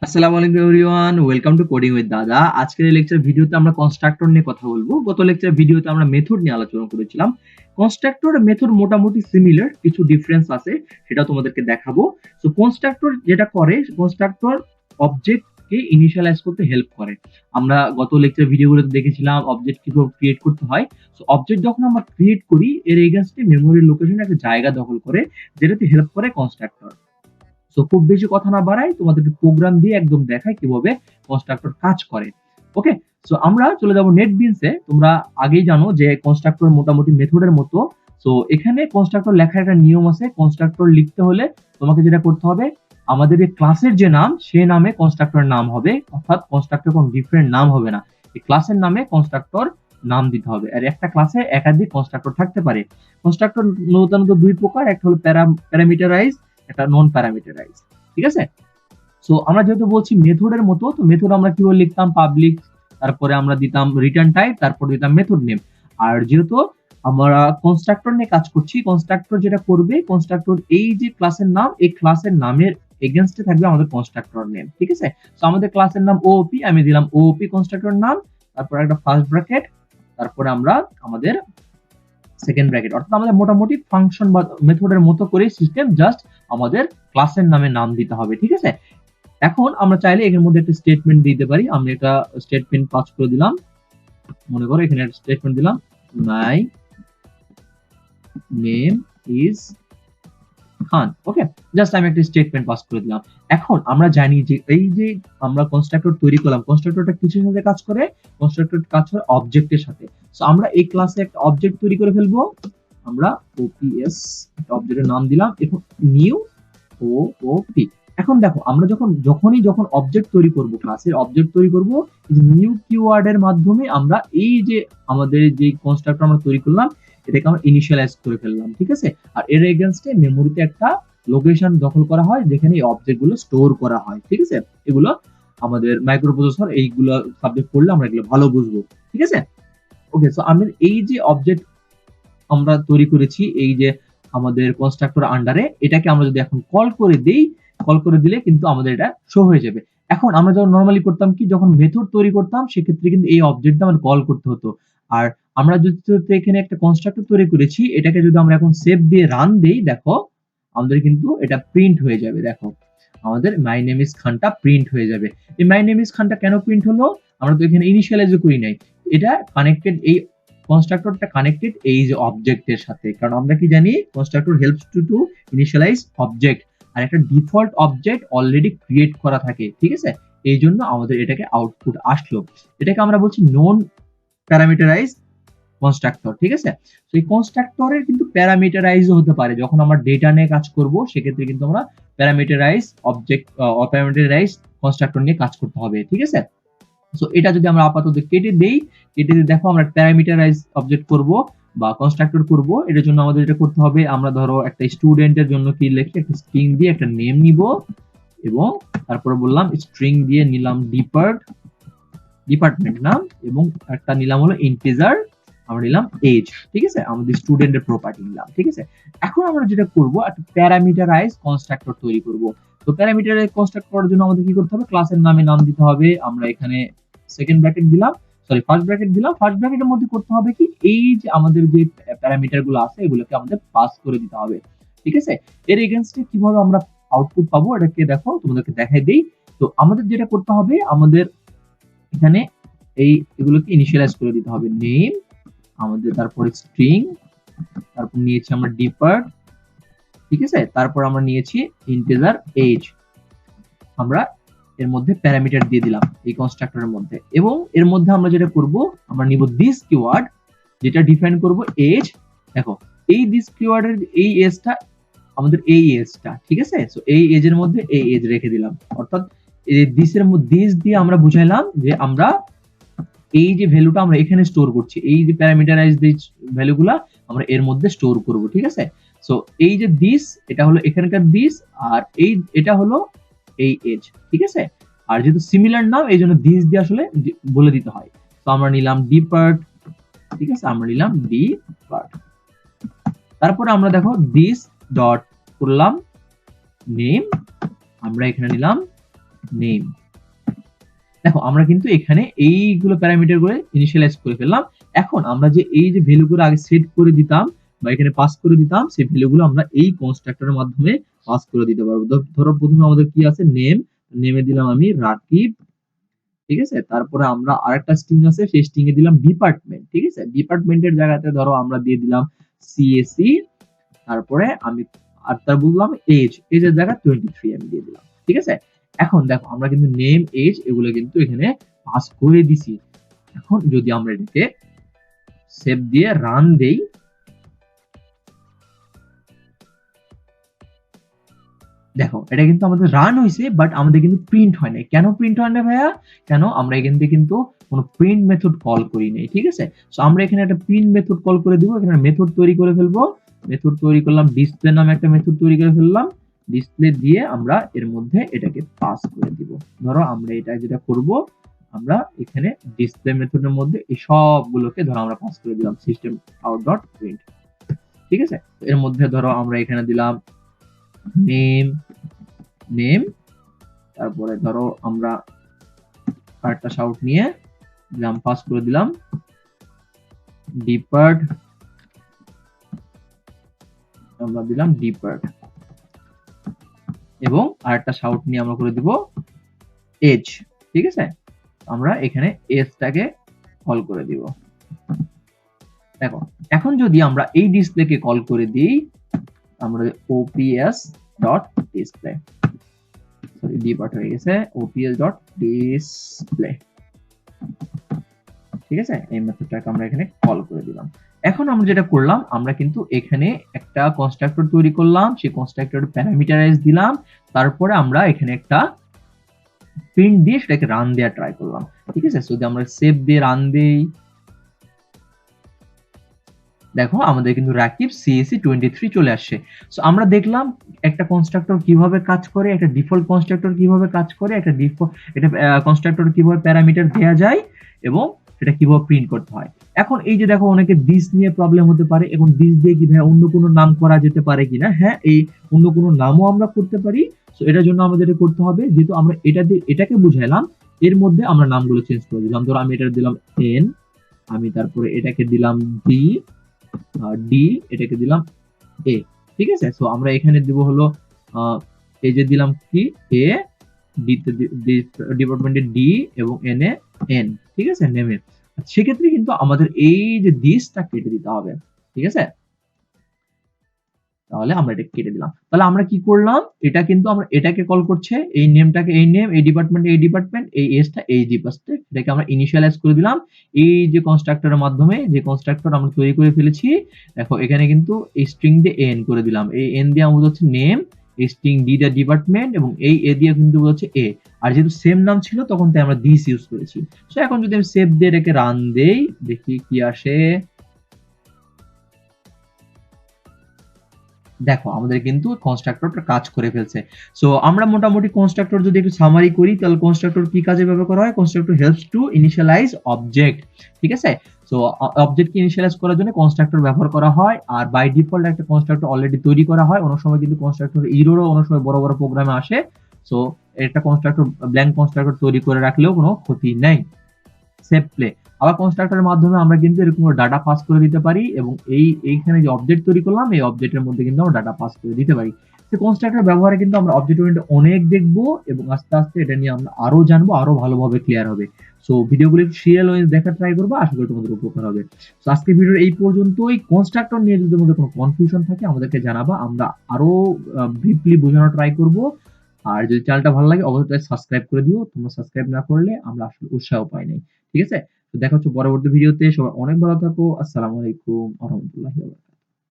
আসসালামু আলাইকুম everyone, welcome to coding with দাদা। আজকের এই লেকচার ভিডিওতে আমরা কনস্ট্রাক্টর নিয়ে কথা বলবো। গত লেকচার ভিডিওতে আমরা মেথড নিয়ে আলোচনা করেছিলাম। কনস্ট্রাক্টর মেথড মোটামুটি সিমিলার, কিছু ডিফারেন্স আছে, সেটা তোমাদেরকে দেখাবো। সো কনস্ট্রাক্টর যেটা করে, কনস্ট্রাক্টর অবজেক্টকে ইনিশিয়ালাইজ করতে হেল্প করে। আমরা গত লেকচার ভিডিওগুলোতে দেখেছিলাম অবজেক্ট কিভাবে ক্রিয়েট করতে হয়। সো অবজেক্ট যখন আমরা ক্রিয়েট করি, এর এগেইনস্টে মেমোরি লোকেশনে একটা জায়গা দখল করে, যেটাতে হেল্প করে কনস্ট্রাক্টর। সো খুব বেশি কথা না বাড়াই, তোমাদেরকে প্রোগ্রাম দিয়ে একদম দেখাই কিভাবে কনস্ট্রাক্টর কাজ করে। ওকে, সো আমরা চলে যাব নেটবিনসে। তোমরা আগেই জানো যে কনস্ট্রাক্টর মোটামুটি মেথডের মতো। সো এখানে কনস্ট্রাক্টর লেখার একটা নিয়ম আছে। কনস্ট্রাক্টর লিখতে হলে তোমাকে যেটা করতে হবে, আমাদের এই ক্লাসের যে নাম, সে নামে কনস্ট্রাক্টর নাম হবে, অর্থাৎ কনস্ট্রাক্টর কোনো ডিফারেন্ট নাম হবে না। এই ক্লাসের নামে কনস্ট্রাক্টর নাম দিতে হবে। আর একটা ক্লাসে একাধিক কনস্ট্রাক্টর থাকতে পারে। কনস্ট্রাক্টর নতুন দুই প্রকার, একটা হলো প্যারামিটারাইজ, একটা নন প্যারামিটারাইজ। ঠিক আছে, সো আমরা যেহেতু বলছি মেথডের মতো, তো মেথড আমরা কিভাবে লিখতাম, পাবলিক, তারপরে আমরা দিতাম রিটার্ন টাইপ, তারপর দিতাম মেথড নেম। আর যেহেতু আমরা কনস্ট্রাক্টর নিয়ে কাজ করছি, কনস্ট্রাক্টর যেটা করবে, কনস্ট্রাক্টর এই যে ক্লাসের নাম, এই ক্লাসের নামের এগেইনস্টে থাকবে আমাদের কনস্ট্রাক্টর নেম। ঠিক আছে, সো আমাদের ক্লাসের নাম ওপি, আমি দিলাম ওপি কনস্ট্রাক্টর নাম, তারপর একটা ফার্স্ট ব্র্যাকেট, তারপরে আমরা আমাদের সেকেন্ড ব্র্যাকেট, অর্থাৎ আমাদের মোটামুটি ফাংশন বা মেথডের মতো করে সিস্টেম, জাস্ট আমাদের ক্লাসের নামে নাম দিতে হবে। ঠিক আছে, এখন আমরা চাইলে এর মধ্যে একটা স্টেটমেন্ট দিতে পারি। আমি একটা স্টেটমেন্ট পাস করে দিলাম। মনে করো এখানে একটা স্টেটমেন্ট দিলাম, my name is Khan. Okay, just আমি একটা স্টেটমেন্ট পাস করে দিলাম। এখন আমরা জানি যে এই যে আমরা কনস্ট্রাক্টর তৈরি করলাম, কনস্ট্রাক্টরটা কিসের সাথে কাজ করে? কনস্ট্রাক্টর কাজ করে অবজেক্টের সাথে। সো আমরা এই ক্লাসে একটা অবজেক্ট তৈরি করে ফেলবো। আমরা ওপিএস একটা অবজেক্টের নাম দিলাম, এখন নিউ ওপি। এখন দেখো, আমরা যখন অবজেক্ট তৈরি করব, ক্লাসের অবজেক্ট তৈরি করব, নিউ কিওয়ার্ডের মাধ্যমে আমরা এই যে আমাদের যে কনস্ট্রাক্টর আমরা তৈরি করলাম, এটাকে আমরা ইনিশিয়ালাইজ করে ফেললাম। ঠিক আছে, আর এর এগেইনস্টে মেমোরিতে একটা লোকেশন দখল করা হয়, যেখানে এই অবজেক্ট গুলো স্টোর করা হয়। ঠিক আছে, এগুলো আমাদের মাইক্রোপ্রসেসর এইগুলো সাবজেক্ট পড়লে আমরা এগুলো ভালো বুঝবো। ঠিক আছে, ওকে, সো আমি এই যে অবজেক্ট আমরা তৈরি করেছি, এই যে আমাদের কনস্ট্রাক্টর আন্ডারে, এটাকে আমরা যদি এখন কল করে দেই, কল করে দিলে কিন্তু আমাদের এটা শো হয়ে যাবে। এখন আমরা যখন নরমালি করতাম কি, যখন মেথড তৈরি করতাম, সেক্ষেত্রে কিন্তু এই অবজেক্টটা আমাদের কল করতে হতো। আর আমরা যদি এখানে একটা কনস্ট্রাক্টর তৈরি করেছি, এটাকে যদি আমরা এখন সেভ দিয়ে রান দেই, দেখো আমাদের কিন্তু এটা প্রিন্ট হয়ে যাবে। দেখো আমাদের মাই নেম ইজ খানটা প্রিন্ট হয়ে যাবে। এই মাই নেম ইজ খানটা কেন প্রিন্ট হলো? আমরা তো এখানে ইনিশিয়ালাইজ করি নাই, এটা কানেক্টেড, এই কনস্ট্রাক্টরটা কানেক্টেড এই যে অবজেক্টের সাথে। কারণ আমরা কি জানি, constructor helps to initialize object, আর একটা ডিফল্ট অবজেক্ট অলরেডি ক্রিয়েট করা থাকে। ঠিক আছে, এই জন্য আমাদের এটাকে আউটপুট আসলো। এটাকে আমরা বলছি নন প্যারামিটারাইজ কনস্ট্রাক্টর। ঠিক আছে, তো এই কনস্ট্রাক্টরের কিন্তু প্যারামিটারাইজ হতে পারে। যখন আমরা ডেটা নিয়ে কাজ করব, সেক্ষেত্রে কিন্তু আমরা প্যারামিটারাইজ অবজেক্ট, প্যারামিটারাইজ কনস্ট্রাক্টর নিয়ে কাজ করতে হবে। ঠিক আছে, সো এটা যদি আমরা আপাতত কেটে দেই, কেটে দিয়ে দেখো আমরা প্যারামিটারাইজ অবজেক্ট করব বা কনস্ট্রাক্টর করব। এটার জন্য আমাদের যেটা করতে হবে, আমরা ধরো একটা স্টুডেন্টের জন্য কি লিখি, একটা স্ট্রিং দিয়ে একটা নেম নিব, এবং তারপরে বললাম স্ট্রিং দিয়ে নিলাম ডিপার্টমেন্ট নাম, এবং একটা নিলাম হলো ইন্টিজার, আমরা নিলাম এজ। ঠিক আছে, আমাদের স্টুডেন্টের প্রপার্টি নিলাম। ঠিক আছে, এখন আমরা যেটা করব, একটা প্যারামিটারাইজ কনস্ট্রাক্টর তৈরি করব। তো প্যারামিটারাইজ কনস্ট্রাক্ট করার জন্য আমাদের কি করতে হবে, ক্লাসের নামে নাম দিতে হবে। আমরা এখানে সেকেন্ড ব্র্যাকেট দিলাম, সরি ফার্স্ট ব্র্যাকেট দিলাম। ফার্স্ট ব্র্যাকেটের মধ্যে করতে হবে কি, এই যে আমাদের যে প্যারামিটার গুলো আছে, এগুলোকে আমাদের পাস করে দিতে হবে। ঠিক আছে, এর এগেইনস্টে কিভাবে আমরা আউটপুট পাবো, এটাকে দেখো, তোমাদেরকে দেখাই দেই। তো আমাদের যেটা করতে হবে, আমাদের এখানে এগুলোকে ইনিশিয়ালাইজ করে দিতে হবে। নেম আমাদের, তারপরে স্ট্রিং, তারপর নিয়েছি আমরা ডিপার্ট। ঠিক আছে, তারপর আমরা নিয়েছি ইন্টিজার এজ। আমরা এর মধ্যে প্যারামিটার দিয়ে দিলাম এই কনস্ট্রাক্টরের মধ্যে, এবং এর মধ্যে আমরা যেটা করব, আমরা নিব দিস কিওয়ার্ড, যেটা ডিফাইন করব এজ। দেখো এই দিস কিওয়ার্ডের এই এজটা আমাদের এই এজটা। ঠিক আছে, সো এই এজের মধ্যে এই এজ রেখে দিলাম, অর্থাৎ এই দিসের মধ্যে দিস দিয়ে আমরা বুঝাইলাম যে আমরা এই যে ভ্যালুটা আমরা এখানে স্টোর করছি, এই যে প্যারামিটারাইজ ভ্যালুগুলা আমরা এর মধ্যে স্টোর করব। ঠিক আছে, সো এই যে দিস, এটা হলো এখানকার দিস, আর এটা হলো এই এজ। ঠিক আছে, আর যেহেতু সিমিলার নাম, এই জন্য দিস দিয়ে আসলে বলে দিতে হয়। তো আমরা নিলাম ডিপার্ট। ঠিক আছে, আমরা নিলাম ডিপার্ট, তারপরে আমরা দেখো দিস ডট করলাম নেম, আমরা এখানে নিলাম নেম। দেখো আমরা কিন্তু এখানে এইগুলো প্যারামিটার করে ইনিশিয়ালাইজ করে ফেললাম। এখন আমরা যে এই যে ভ্যালুগুলো আগে সেট করে দিতাম বা এখানে পাস করে দিতাম, সেই ভ্যালুগুলো আমরা এই কনস্ট্রাক্টরের মাধ্যমে পাস করে দিতে পারবো। ধরো প্রথমে আমাদের কি আছে, নেম, নেমে দিলাম আমি রাকিব, ঠিক আছে। তারপরে আমরা আরেকটা স্ট্রিং আছে, সেই স্ট্রিং এ দিলাম ডিপার্টমেন্ট, ঠিক আছে। ডিপার্টমেন্টের জায়গাতে ধরো আমরা দিয়ে দিলাম সিএসি, তারপরে আমি আর তার বললাম এজ, এজের জায়গা 23 আমি দিয়ে দিলাম, ঠিক আছে। এখন দেখো আমরা কিন্তু নেম, এজ এগুলো কিন্তু এখানে পাস করে দিছি। এখন যদি আমরা এটাকে সেভ দিয়ে রান দেই, দেখো এটা কিন্তু আমাদের রান হয়েছে, বাট আমাদের কিন্তু প্রিন্ট হয় নাই। কেন প্রিন্ট হয় না ভাইয়া? কেন আমরা এখান থেকে কিন্তু কোনো প্রিন্ট মেথড কল করি নাই, ঠিক আছে। সো আমরা এখানে একটা প্রিন্ট মেথড কল করে দিব, এখানে মেথড তৈরি করে ফেলবো। মেথড তৈরি করলাম, ডিসপ্লে নামে একটা মেথড তৈরি করে ফেললাম। ডিসপ্লে দিয়ে আমরা এর মধ্যে এটাকে পাস করে দিব। ধরো আমরা এটা যেটা করব, আমরা এখানে ডিসপ্লে মেথডের মধ্যে এই সবগুলোকে ধরো আমরা পাস করে দিলাম সিস্টেম আউট ডট প্রিন্ট, ঠিক আছে। এর মধ্যে ধরো আমরা এখানে দিলাম নেম, নেম, তারপরে ধরো আমরা আরেকটা শাউট নিয়ে দিলাম, পাস করে দিলাম ডিপার্ট, আমরা দিলাম ডিপার্ট, এবং আরেকটা শাউট নিয়ে আমরা করে দিব এজ, ঠিক আছে। আমরা এখানে এজটাকে কল করে দিব। দেখো এখন যদি আমরা এই ডিসপ্লেকে কল করে দিই, আমরা OPS dot display, sorry depart হয়ে গেছে, ওপিএস ডট ডিসপ্লে, ঠিক আছে। এই মেথডটাকে আমরা এখানে কল করে দিলাম। এখন আমরা যেটা করলাম, আমরা কিন্তু এখানে একটা কনস্ট্রাক্টর তৈরি করলাম, সেই কনস্ট্রাক্টর প্যারামিটারাইজ দিলাম, তারপরে আমরা এখানে একটা প্রিন্ট দিয়ে সেটাকে রান দেওয়া ট্রাই করলাম, ঠিক আছে। যদি আমরা সেভ দিয়ে রান দেই, দেখো আমাদের কিন্তু রাকিব সিএসি 23 চলে আসছে। সো আমরা দেখলাম একটা কনস্ট্রাক্টর কিভাবে কাজ করে, একটা ডিফল্ট কনস্ট্রাক্টর কিভাবে কাজ করে, একটা ডিফল্ট এটা কনস্ট্রাক্টর কিভাবে প্যারামিটার দেওয়া যায় এবং সেটা কিভাবে প্রিন্ট করতে হয়। এখন এই যে দেখো অনেকে দিস নিয়ে প্রবলেম হতে পারে, এখন দিস দিয়ে কি ভাই অন্য কোনো নাম করা যেতে পারে কিনা? হ্যাঁ, এই অন্য কোনো নামও আমরা করতে পারি। সো এটার জন্য আমাদের এটা করতে হবে, যেহেতু আমরা এটা দিয়ে এটাকে বুঝাইলাম, এর মধ্যে আমরা নামগুলো চেঞ্জ করে দিলাম। ধরো আমি এটা দিলাম এন, আমি তারপরে এটাকে দিলাম ডি, ডি এটাকে দিলাম এ, ঠিক আছে। সো আমরা এখানে দিব হলো এই যে দিলাম কি এ, ডি তে ডিপার্টমেন্টে ডি এবং এন এ এন, ঠিক আছে, নেমে। সেক্ষেত্রে কিন্তু আমাদের এই যে দিসটা কেটে দিতে হবে, ঠিক আছে। তাহলে আমরা এটা কেটে দিলাম। তাহলে আমরা কি করলাম, এটা কিন্তু আমরা এটাকে কল করছে, এই নেমটাকে এই নেম, এই ডিপার্টমেন্ট এই ডিপার্টমেন্ট, এই এসটা এই ডিপার্টমেন্ট, এটাকে আমরা ইনিশিয়ালাইজ করে দিলাম এই যে কনস্ট্রাক্টরের মাধ্যমে, যে কনস্ট্রাক্টর আমরা তৈরি করে ফেলেছি। দেখো এখানে কিন্তু এই স্ট্রিং দিয়ে এন করে দিলাম, এই এন দিয়ে আমরা হচ্ছে নেম, এই স্ট্রিং ডি দিয়ে ডিপার্টমেন্ট, এবং এই এ দিয়ে কিন্তু হচ্ছে এ। আর যেহেতু সেম নাম ছিল তখন তাই আমরা দিস ইউজ করেছি। সো এখন যদি আমি সেভ দিয়ে এটাকে রান দেই, দেখি কি আসে। দেখো আমাদের কিন্তু কনস্ট্রাক্টরটা কাজ করে ফেলছে। সো আমরা মোটামুটি কনস্ট্রাক্টর যদি একটু সামারি করি, তাহলে কনস্ট্রাক্টর কি কাজে ব্যবহার করা হয়? Constructor helps to initialize object, ঠিক আছে। সো অবজেক্টকে ইনিশিয়ালাইজ করার জন্য কনস্ট্রাক্টর ব্যবহার করা হয়, আর বাই ডিফল্ট একটা কনস্ট্রাক্টর অলরেডি তৈরি করা হয়। অনেক সময় কিন্তু কনস্ট্রাক্টর এররও অনেক সময় বড় বড় প্রোগ্রামে আসে। সো একটা কনস্ট্রাক্টর ব্ল্যাঙ্ক কনস্ট্রাক্টর তৈরি করে রাখলেও কোনো ক্ষতি নেই। সেভ প্লে, আবার কনস্ট্রাক্টরের মাধ্যমে আমরা কিন্তু এরকম ডাটা পাস করে দিতে পারি, এবং এইখানে যে অবজেক্ট তৈরি করলাম এই অবজেক্টের মধ্যে কিন্তু আমরা ডাটা পাস করে দিতে পারি। তো কনস্ট্রাক্টর ব্যবহারে কিন্তু আমরা অবজেক্ট ওরিয়েন্টেড অনেক দেখবো, এবং আস্তে আস্তে এটা নিয়ে আমরা আরো জানবো, আরো ভালোভাবে ক্লিয়ার হবে। সো ভিডিওগুলো সিরিয়াল ওয়াইজ দেখার ট্রাই করবো, আশা করি তোমাদের উপকার হবে। তো আজকে ভিডিওর এই পর্যন্তই। কনস্ট্রাক্টর নিয়ে যদি তোমাদের কোনো কনফিউশন থাকে আমাদেরকে জানাবা, আমরা আরো ব্রিফলি বোঝানোর ট্রাই করবো। আর যদি চ্যানেলটা ভালো লাগে অবশ্যই সাবস্ক্রাইব করে দিও, তোমরা সাবস্ক্রাইব না করলে আমরা আসলে উৎসাহ পাই নাই, ঠিক আছে। তো দেখা হচ্ছে পরবর্তী ভিডিওতে। সবাই অনেক ভালো থাকো। আসসালামু আলাইকুম ওয়া রাহমাতুল্লাহি ওয়া বারাকাতুহু।